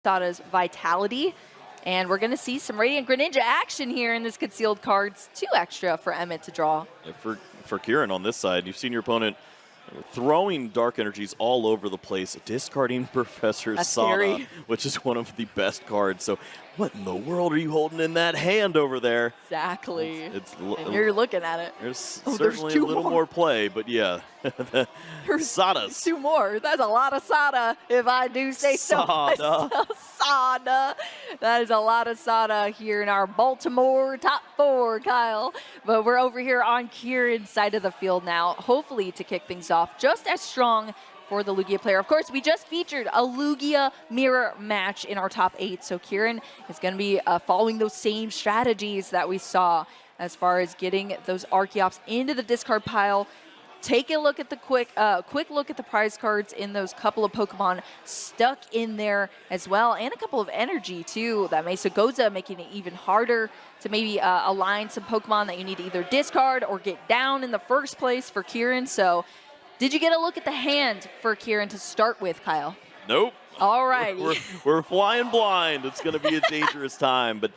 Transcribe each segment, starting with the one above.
Sada's Vitality. And we're going to see some Radiant Greninja action here in this concealed cards. 2 extra for Emmett to draw. Yeah, for Kieran on this side, you've seen your opponent throwing dark energies all over the place, discarding Professor Sada, which is one of the best cards. So what in the world are you holding in that hand over there? Exactly. And you're looking at it. There's certainly a little more play, but yeah. Sada's. 2 more. That's a lot of Sada, if I do say so myself. Sada. That is a lot of Sada here in our Baltimore top 4, Kyle. But we're over here on Kieran's side of the field now, hopefully to kick things off just as strong for the Lugia player. Of course, we just featured a Lugia mirror match in our top 8, so Kieran is going to be following those same strategies that we saw as far as getting those Archeops into the discard pile. Take a look at the quick look at the prize cards in those couple of Pokemon stuck in there as well, and a couple of energy too. That Mesagoza making it even harder to maybe align some Pokemon that you need to either discard or get down in the first place for Kieran. So did you get a look at the hand for Kieran to start with, Kyle? Nope. All right. We're flying blind. It's going to be a dangerous time, but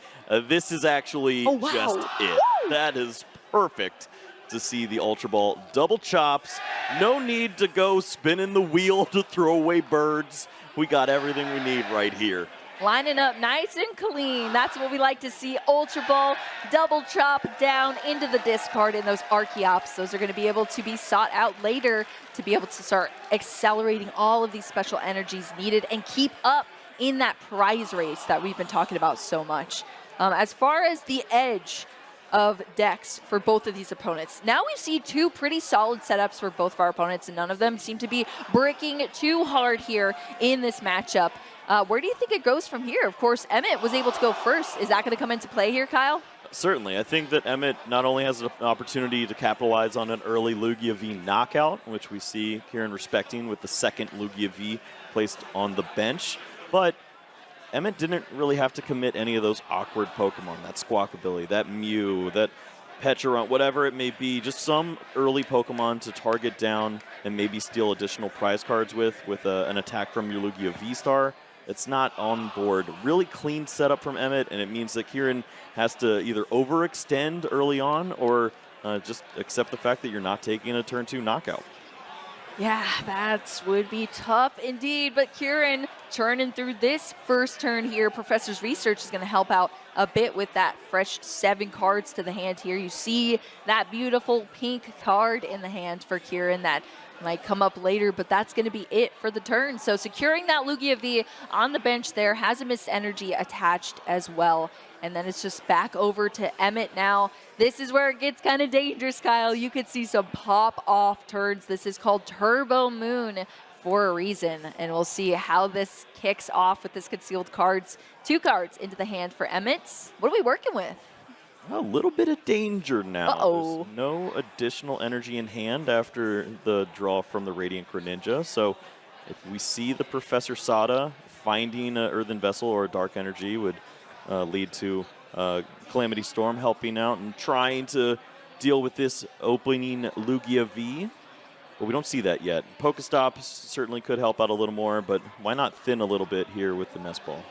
this is actually just it. That is perfect to see the Ultra Ball double chops. No need to go spinning the wheel to throw away birds. We got everything we need right here. Lining up nice and clean. That's what we like to see. Ultra Ball, double chop down into the discard in those Archeops. Those are going to be able to be sought out later to be able to start accelerating all of these special energies needed and keep up in that prize race that we've been talking about so much. As far as the edge of decks for both of these opponents, now we see 2 pretty solid setups for both of our opponents, and none of them seem to be bricking too hard here in this matchup. Where do you think it goes from here? Of course, Emmett was able to go first. Is that going to come into play here, Kyle? Certainly. I think that Emmett not only has an opportunity to capitalize on an early Lugia V knockout, which we see Kieran respecting with the second Lugia V placed on the bench, but Emmett didn't really have to commit any of those awkward Pokemon, that Squawkabilly, that Mew, that Pecharunt, whatever it may be, just some early Pokemon to target down and maybe steal additional prize cards with an attack from your Lugia V-Star. It's not on board. Really clean setup from Emmett, and it means that Kieran has to either overextend early on or just accept the fact that you're not taking a turn 2 knockout. Yeah, that would be tough indeed, but Kieran churning through this first turn here. Professor's Research is going to help out a bit with that fresh 7 cards to the hand here. You see that beautiful pink card in the hand for Kieran that might come up later, but that's going to be it for the turn. So securing that Lugia V on the bench there, has a missed energy attached as well. And then it's just back over to Emmett now. This is where it gets kind of dangerous, Kyle. You could see some pop-off turns. This is called Turbo Moon for a reason. And we'll see how this kicks off with this concealed cards. 2 cards into the hand for Emmett. What are we working with? A little bit of danger now. Uh-oh. There's no additional energy in hand after the draw from the Radiant Greninja. So if we see the Professor Sada, finding an Earthen Vessel or a Dark Energy would lead to Calamity Storm helping out and trying to deal with this opening Lugia V. But we don't see that yet. PokéStop certainly could help out a little more, but why not thin a little bit here with the Nest Ball?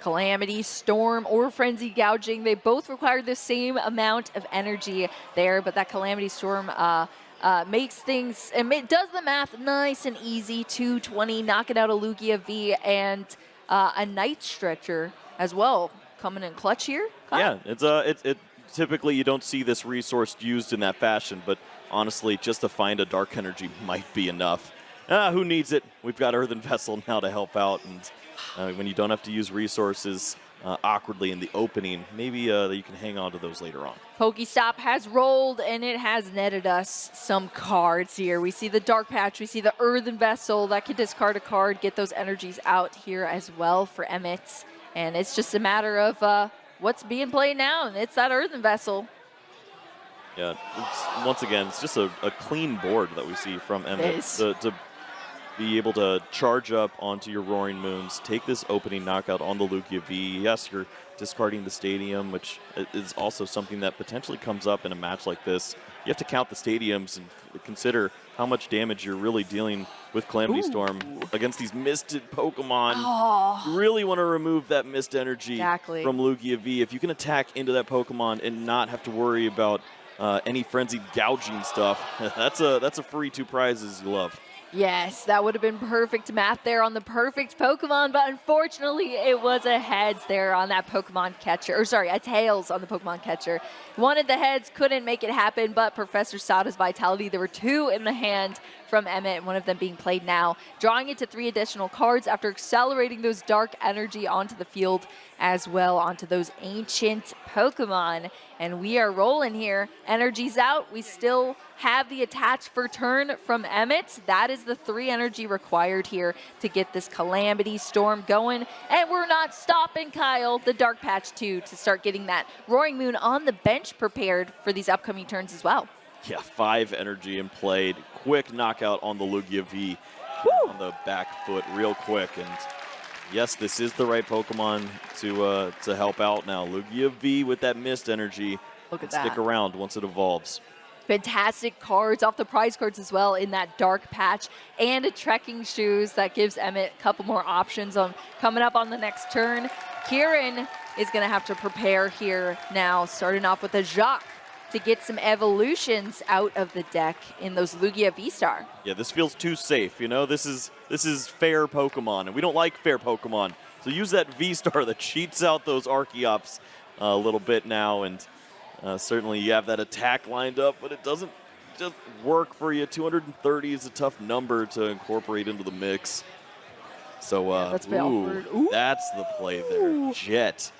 Calamity, Storm, or Frenzy Gouging, they both require the same amount of energy there, but that Calamity Storm makes things, it does the math nice and easy. 220, knocking out a Lugia V, and a Night Stretcher as well coming in clutch here. Yeah, it's typically you don't see this resource used in that fashion, but honestly, just to find a Dark Energy might be enough. Who needs it? We've got Earthen Vessel now to help out, and when you don't have to use resources awkwardly in the opening, maybe you can hang on to those later on. PokéStop has rolled, and it has netted us some cards here. We see the Dark Patch, we see the Earthen Vessel that can discard a card, get those energies out here as well for Emmett. And it's just a matter of what's being played now, and it's that Earthen Vessel. Yeah, once again, it's just a clean board that we see from Emmett. To be able to charge up onto your Roaring Moons, take this opening knockout on the Lugia V. Yes, you're discarding the Stadium, which is also something that potentially comes up in a match like this. You have to count the Stadiums and consider how much damage you're really dealing with Calamity Storm against these misted Pokemon. You really want to remove that mist energy from Lugia V. If you can attack into that Pokemon and not have to worry about any frenzied gouging stuff, that's a free 2 prizes you love. Yes, that would have been perfect math there on the perfect Pokemon, but unfortunately it was a heads there on that Pokemon Catcher, or sorry, a tails on the Pokemon Catcher. Wanted the heads, couldn't make it happen, but Professor Sada's Vitality, there were 2 in the hand from Emmett, one of them being played now, drawing it to 3 additional cards after accelerating those Dark Energy onto the field as well onto those ancient Pokemon. And we are rolling here. Energy's out. We still have the attach for turn from Emmett. That is the 3 energy required here to get this Calamity Storm going. And we're not stopping, Kyle, the Dark Patch 2 to start getting that Roaring Moon on the bench prepared for these upcoming turns as well. Yeah, 5 energy in play. Quick knockout on the Lugia V on the back foot real quick. And yes, this is the right Pokemon to help out now. Lugia V with that mist energy. Look at that. Stick around once it evolves. Fantastic cards off the prize cards as well in that Dark Patch and a Trekking Shoes that gives Emmett a couple more options on coming up on the next turn. Kieran is going to have to prepare here now, starting off with a Jacques to get some evolutions out of the deck in those Lugia V-Star. Yeah, this feels too safe, you know? This is fair Pokemon, and we don't like fair Pokemon. So use that V-Star that cheats out those Archeops a little bit now, and certainly you have that attack lined up, but it doesn't just work for you. 230 is a tough number to incorporate into the mix. So, that's the play there. Jet,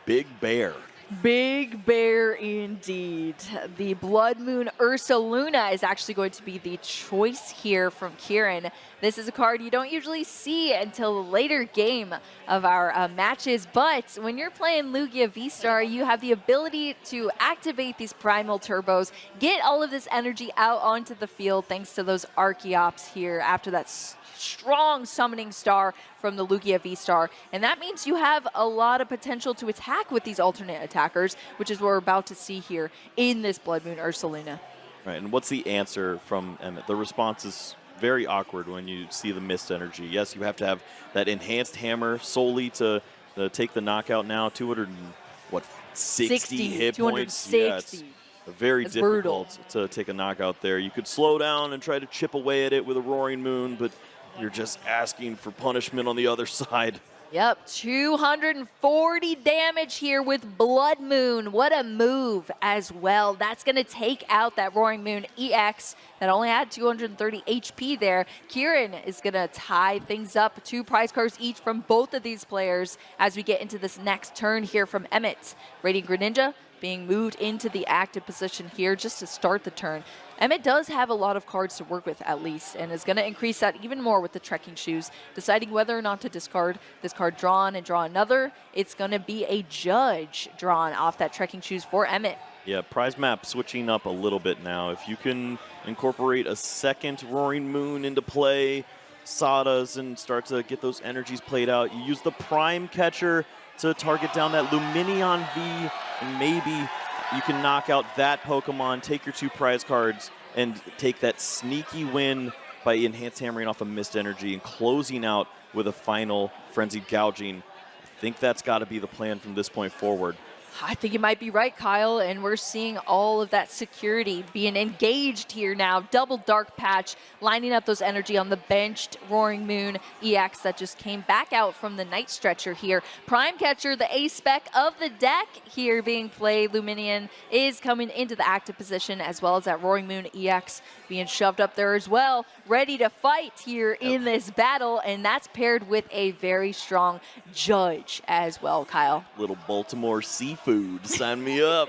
Big Bear. Big Bear indeed. The Blood Moon Ursaluna is actually going to be the choice here from Kieran. This is a card you don't usually see until the later game of our matches, but when you're playing Lugia V-Star, you have the ability to activate these Primal Turbos, get all of this energy out onto the field thanks to those Archeops here after that strong summoning star from the Lugia V-Star, and that means you have a lot of potential to attack with these alternate attackers, which is what we're about to see here in this Blood Moon Ursaluna. Right, and what's the answer from Emmett? The response is very awkward when you see the mist energy. Yes, you have to have that Enhanced Hammer solely to take the knockout now. 260 hit points. Yeah, it's very difficult to take a knockout there. You could slow down and try to chip away at it with a Roaring Moon, but you're just asking for punishment on the other side. Yep, 240 damage here with Blood Moon. What a move as well. That's going to take out that Roaring Moon EX that only had 230 HP there. Kieran is going to tie things up. 2 prize cards each from both of these players as we get into this next turn here from Emmett. Radiant Greninja being moved into the active position here just to start the turn. Emmett does have a lot of cards to work with at least, and is going to increase that even more with the Trekking Shoes, deciding whether or not to discard this card drawn and draw another. It's going to be a Judge drawn off that Trekking Shoes for Emmett. Yeah, prize map switching up a little bit now. If you can incorporate a second Roaring Moon into play, Sadas, and start to get those energies played out, you use the Prime Catcher to target down that Lumineon V, and maybe you can knock out that Pokemon, take your 2 prize cards, and take that sneaky win by Enhanced Hammering off of Mist Energy and closing out with a final Frenzied Gouging. I think that's got to be the plan from this point forward. I think you might be right, Kyle, and we're seeing all of that security being engaged here now. Double Dark Patch, lining up those energy on the benched Roaring Moon EX that just came back out from the Night Stretcher here. Prime Catcher, the A-spec of the deck here being played. Lumineon is coming into the active position, as well as that Roaring Moon EX being shoved up there as well, ready to fight here in this battle, and that's paired with a very strong Judge as well, Kyle. Little Baltimore seafood, sign me up.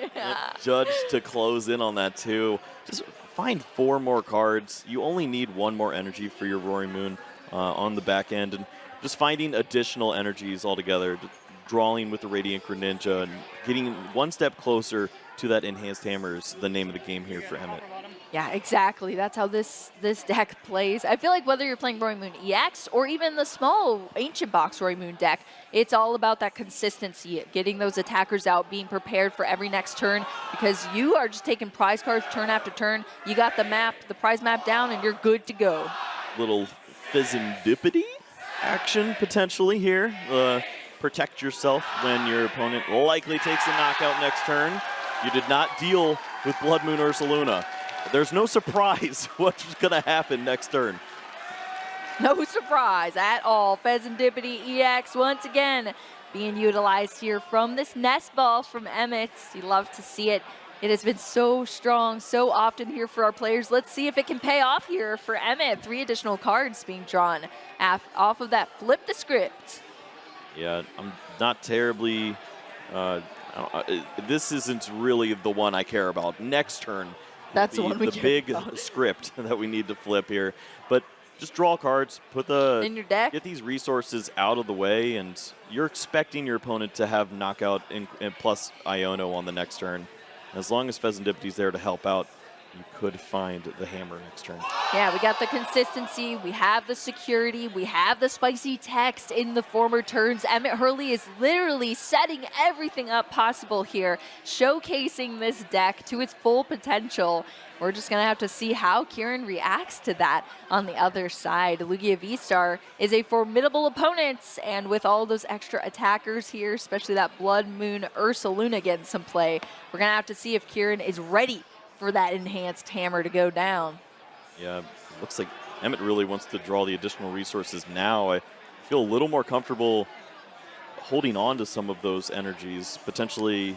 Judge to close in on that too. Just find 4 more cards. You only need 1 more energy for your Roaring Moon on the back end, and just finding additional energies altogether, drawing with the Radiant Greninja and getting 1 step closer to that Enhanced Hammer is the name of the game here for Emmett. Yeah, exactly. That's how this deck plays. I feel like whether you're playing Roaring Moon EX or even the small Ancient Box Roaring Moon deck, it's all about that consistency, getting those attackers out, being prepared for every next turn, because you are just taking prize cards turn after turn. You got the map, the prize map down, and you're good to go. Little Fezandipiti action potentially here. Protect yourself when your opponent likely takes a knockout next turn. You did not deal with Blood Moon Ursaluna. There's no surprise what's going to happen next turn. No surprise at all. Fezandipiti EX once again being utilized here from this Nest Ball from Emmett. You love to see it. It has been so strong so often here for our players. Let's see if it can pay off here for Emmett. 3 additional cards being drawn off of that Flip the Script. Yeah, I'm not terribly... this isn't really the one I care about. Next turn, that's the one we care big about. Script that we need to flip here. But just draw cards, put the in your deck. Get these resources out of the way, and you're expecting your opponent to have knockout and plus Iono on the next turn. As long as Fezandipiti's there to help out, you could find the hammer next turn. Yeah, we got the consistency, we have the security, we have the spicy text in the former turns. Emmett Hurley is literally setting everything up possible here, showcasing this deck to its full potential. We're just going to have to see how Kieran reacts to that on the other side. Lugia V-Star is a formidable opponent, and with all those extra attackers here, especially that Blood Moon Ursaluna getting some play, we're going to have to see if Kieran is ready for that enhanced hammer to go down. Yeah, looks like Emmett really wants to draw the additional resources now. I feel a little more comfortable holding on to some of those energies, potentially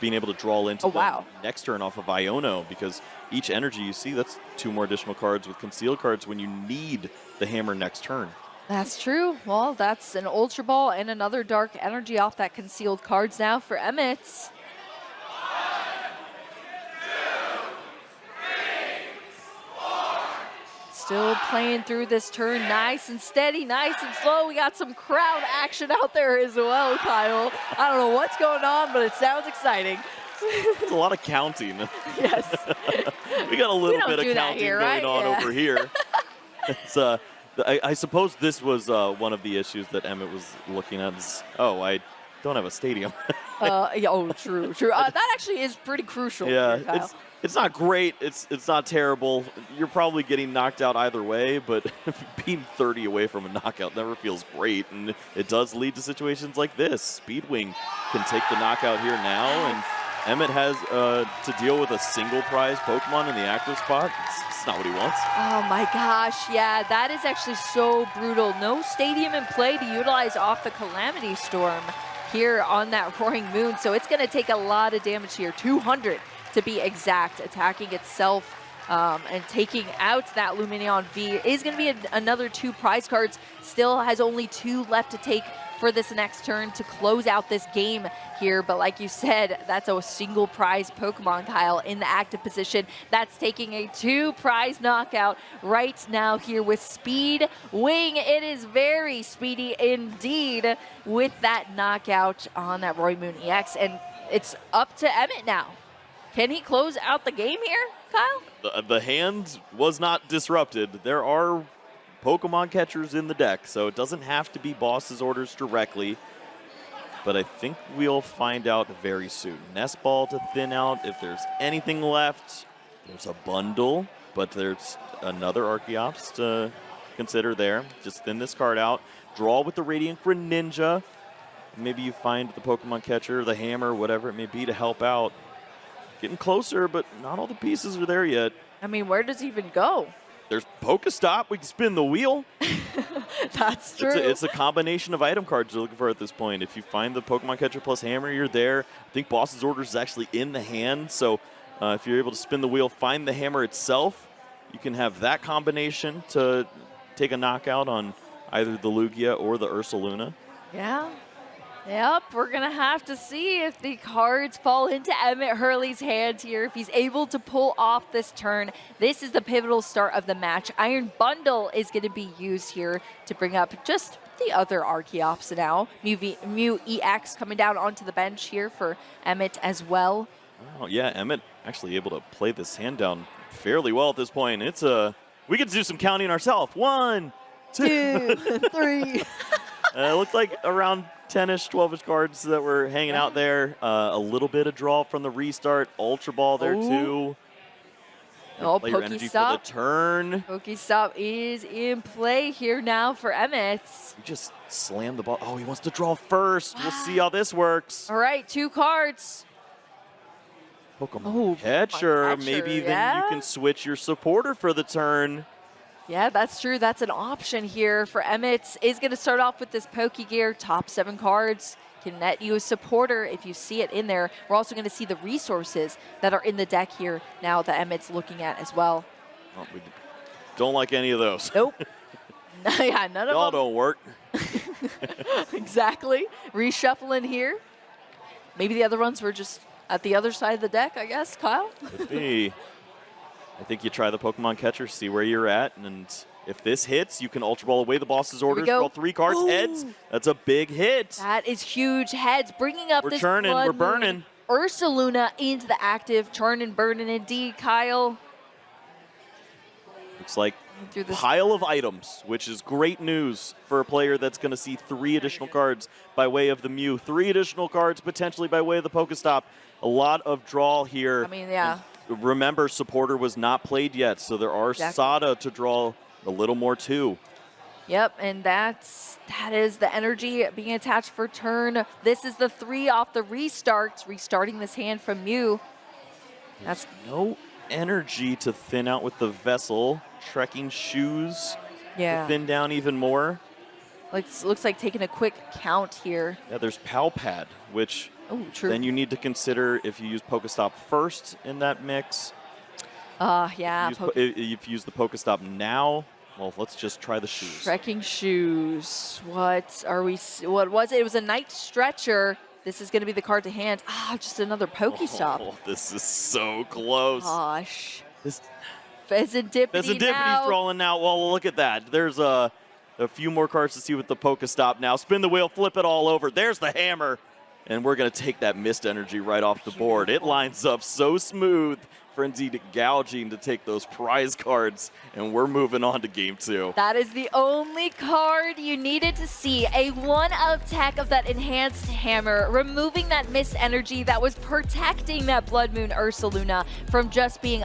being able to draw into the next turn off of Iono, because each energy you see, that's 2 more additional cards with concealed cards when you need the hammer next turn. That's true. Well, that's an Ultra Ball and another Dark Energy off that concealed cards now for Emmett. Still playing through this turn, nice and steady, nice and slow. We got some crowd action out there as well, Kyle. I don't know what's going on, but it sounds exciting. It's a lot of counting. Yes. We got a little bit of counting here, going on over here. It's, I suppose this was one of the issues that Emmett was looking at. Is, I don't have a stadium. True. That actually is pretty crucial. Yeah, here, Kyle. It's not great. It's not terrible. You're probably getting knocked out either way, but being 30 away from a knockout never feels great, and it does lead to situations like this. Speedwing can take the knockout here now, and Emmett has to deal with a single prize Pokemon in the active spot. It's not what he wants. Oh my gosh, yeah, that is actually so brutal. No stadium in play to utilize off the Calamity Storm here on that Roaring Moon, so it's going to take a lot of damage here. 200 to be exact, attacking itself and taking out that Lumineon V. Is going to be another 2 prize cards. Still has only 2 left to take for this next turn to close out this game here. But like you said, that's a single prize Pokemon, Kyle, in the active position. That's taking a 2 prize knockout right now here with Speed Wing. It is very speedy indeed with that knockout on that Roaring Moon EX. And it's up to Emmett now. Can he close out the game here, Kyle? The hand was not disrupted. There are Pokemon catchers in the deck, so it doesn't have to be boss's orders directly. But I think we'll find out very soon. Nest Ball to thin out. If there's anything left, there's a bundle, but there's another Archeops to consider there. Just thin this card out. Draw with the Radiant Greninja. Maybe you find the Pokemon catcher, the hammer, whatever it may be to help out. Getting closer, but not all the pieces are there yet. I mean, where does he even go? There's PokéStop. We can spin the wheel. That's true. It's a combination of item cards you're looking for at this point. If you find the Pokemon Catcher plus Hammer, you're there. I think Boss's Orders is actually in the hand, so if you're able to spin the wheel, find the hammer itself, you can have that combination to take a knockout on either the Lugia or the Ursaluna. Yeah. Yep, we're going to have to see if the cards fall into Emmett Hurley's hands here, if he's able to pull off this turn. This is the pivotal start of the match. Iron Bundle is going to be used here to bring up just the other Archeops now. Mew EX coming down onto the bench here for Emmett as well. Oh, yeah, Emmett actually able to play this hand down fairly well at this point. We get to do some counting ourselves. 1, 2, 3. It looked like around 10-ish, 12-ish cards that were hanging out there. A little bit of draw from the restart. Ultra Ball there too. Oh, Play your energy for the turn. PokéStop is in play here now for Emmett. You just slammed the ball. Oh, he wants to draw first. We'll see how this works. All right, 2 cards. Pokémon Catcher. Maybe then you can switch your supporter for the turn. Yeah, that's true. That's an option here for Emmett. Is going to start off with this Pokégear. Top 7 cards can net you a supporter if you see it in there. We're also going to see the resources that are in the deck here now that Emmett's looking at as well. Oh, we don't like any of those. Nope. Yeah, none of them. Y'all don't work. Exactly. Reshuffling here. Maybe the other ones were just at the other side of the deck, I guess, Kyle? Could be. I think you try the Pokemon Catcher, see where you're at, and if this hits, you can Ultra Ball away the boss's orders, draw 3 cards, heads. That's a big hit. That is huge. Heads, bringing up this churning, Blood we're burning. Moon Ursaluna into the active. Churning, burning indeed, Kyle. Looks like pile of items, which is great news for a player that's going to see 3 additional cards by way of the Mew, 3 additional cards potentially by way of the Pokéstop. A lot of draw here. I mean, yeah. And remember, supporter was not played yet, so there are Sada to draw a little more too. Yep, and that is the energy being attached for turn. This is the 3 off the restarts, restarting this hand from Mew. That's no energy to thin out with the Vessel. Trekking Shoes to thin down even more. Looks like taking a quick count here. Yeah, there's Pal Pad, which then you need to consider if you use PokéStop first in that mix. Yeah. If you use the PokéStop now, well, let's just try the shoes. Trekking Shoes. What was it? It was a Night Stretcher. This is going to be the card to hand. Just another PokéStop. Oh, this is so close. Gosh. This Fezandipiti's rolling now. Well, look at that. There's a few more cards to see with the PokéStop now. Spin the wheel, flip it all over. There's the hammer. And we're going to take that mist energy right off the board. It lines up so smooth. Frenzied gouging to take those prize cards, and we're moving on to game 2. That is the only card you needed to see. A 1-of tech of that Enhanced Hammer, removing that mist energy that was protecting that Blood Moon Ursaluna from just being